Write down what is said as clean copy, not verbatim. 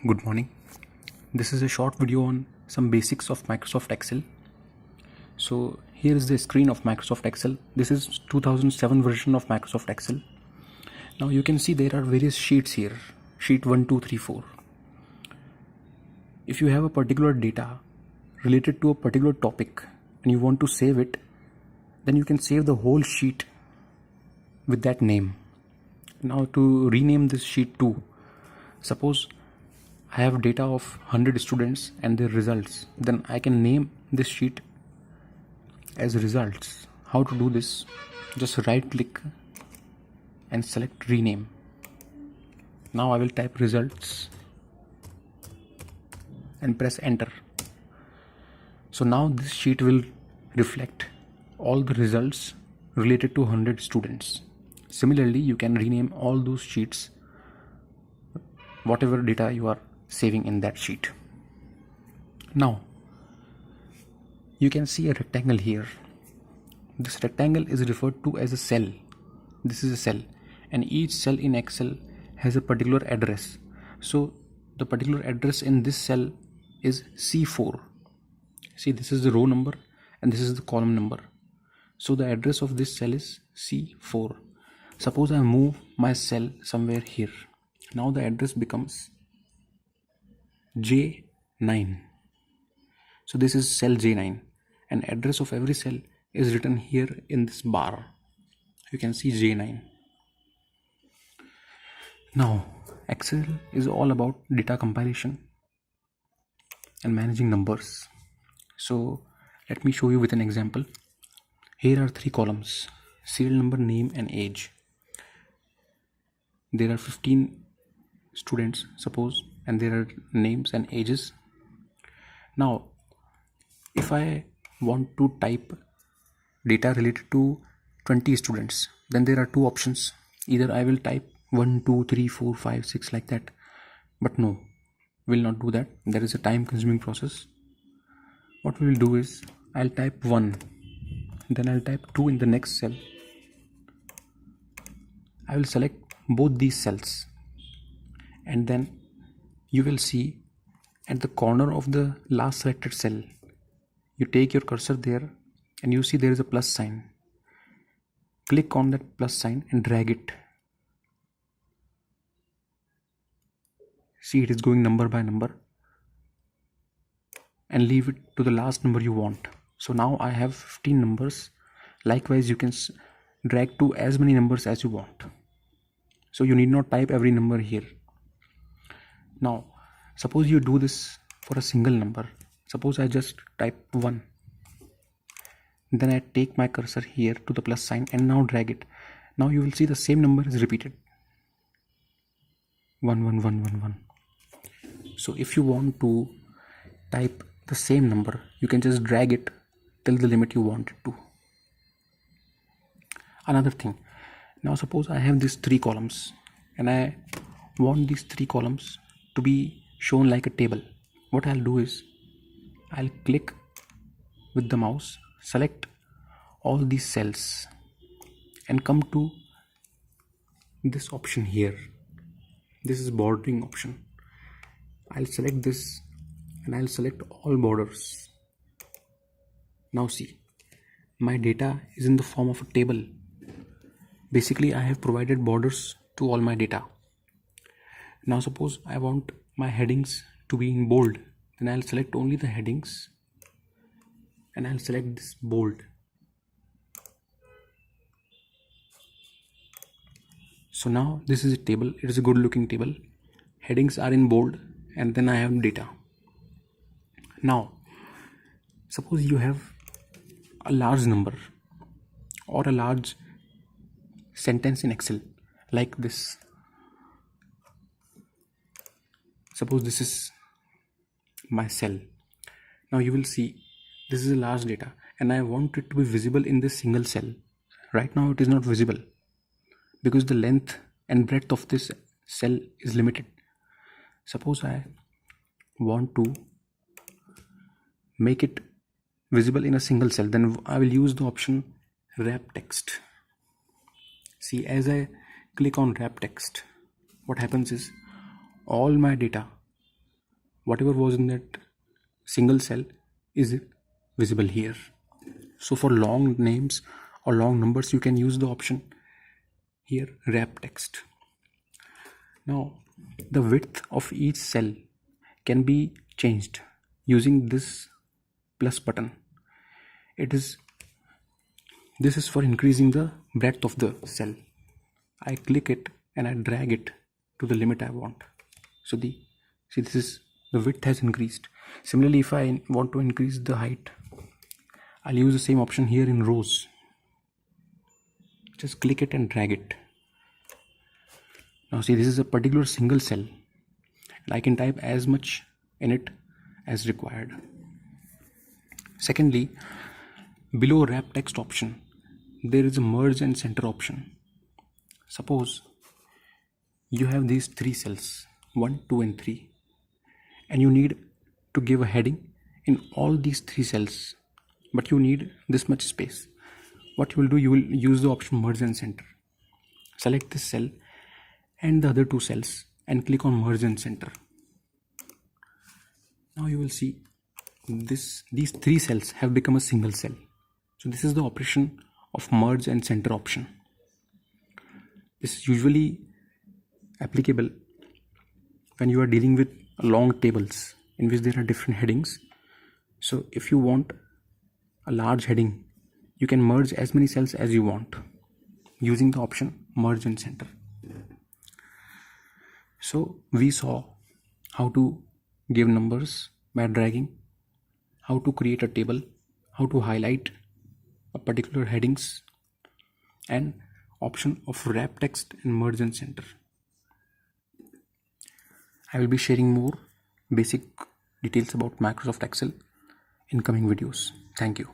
Good morning. This is a short video on some basics of Microsoft Excel. So here is the screen of Microsoft Excel. This is 2007 version of Microsoft Excel. Now you can see there are various sheets here. Sheet 1, 2, 3, 4. If you have a particular data related to a particular topic and you want to save it, then you can save the whole sheet with that name. Now to rename this sheet 2, suppose I have data of 100 students and their results, then I can name this sheet as results. How to do this? Just right click and select rename. Now I will type results and press enter. So now this sheet will reflect all the results related to 100 students. Similarly, you can rename all those sheets, whatever data you are saving in that sheet. Now you can see a rectangle here. This rectangle is referred to as a cell. This is a cell, and each cell in Excel has a particular address. So the particular address in this cell is C4. See, this is the row number and this is the column number. So the address of this cell is C4. Suppose I move my cell somewhere here. Now the address becomes J9. So this is cell J9, and address of every cell is written here in this bar. You can see J9. Now Excel is all about data compilation and managing numbers. So let me show you with an example. Here are 3 columns: serial number, name and age. There are 15 students, suppose, and there are names and ages. Now if I want to type data related to 20 students, then there are 2 options. Either I will type 1, 2, 3, 4, 5, 6 like that, but no, will not do that. There is a time consuming process. What we will do is I'll type 1, then I'll type 2 in the next cell. I will select both these cells, and then you will see at the corner of the last selected cell, you take your cursor there and you see there is a plus sign. Click on that plus sign and drag it. See, it is going number by number, and leave it to the last number you want. So now I have 15 numbers. Likewise, you can drag to as many numbers as you want. So you need not type every number here. Now suppose you do this for a single number. Suppose I just type 1, then I take my cursor here to the plus sign and now drag it. Now you will see the same number is repeated, 1, 1, 1, 1, 1. So if you want to type the same number, you can just drag it till the limit you want it to. Another thing, now suppose I have these 3 columns and I want these 3 columns to be shown like a table. What I'll do is I'll click with the mouse, select all these cells and come to this option here. This is bordering option. I'll select this and I'll select all borders. Now see, my data is in the form of a table. Basically, I have provided borders to all my data. Now suppose I want my headings to be in bold, then I'll select only the headings and I'll select this bold. So now this is a table. It is a good looking table. Headings are in bold and then I have data. Now suppose you have a large number or a large sentence in Excel like this. Suppose this is my cell. Now you will see this is a large data and I want it to be visible in this single cell. Right now it is not visible because the length and breadth of this cell is limited. Suppose I want to make it visible in a single cell, then I will use the option wrap text. See, as I click on wrap text, what happens is all my data whatever was in that single cell is visible here. So for long names or long numbers, you can use the option here, wrap text. Now the width of each cell can be changed using this plus button. This is for increasing the breadth of the cell. I click it and I drag it to the limit I want. So the width has increased. Similarly, if I want to increase the height, I'll use the same option here in rows. Just click it and drag it. Now see, this is a particular single cell and I can type as much in it as required. Secondly, below wrap text option, there is a merge and center option. Suppose you have these three cells, 1, 2 and 3, and you need to give a heading in all these three cells, but you need this much space. What you will do, you will use the option merge and center. Select this cell and the other two cells and click on merge and center. Now you will see these three cells have become a single cell. So this is the operation of merge and center option. This is usually applicable when you are dealing with long tables in which there are different headings. So if you want a large heading, you can merge as many cells as you want using the option merge and center. So we saw how to give numbers by dragging, how to create a table, how to highlight a particular headings, and option of wrap text and merge and center. I will be sharing more basic details about Microsoft Excel in coming videos. Thank you.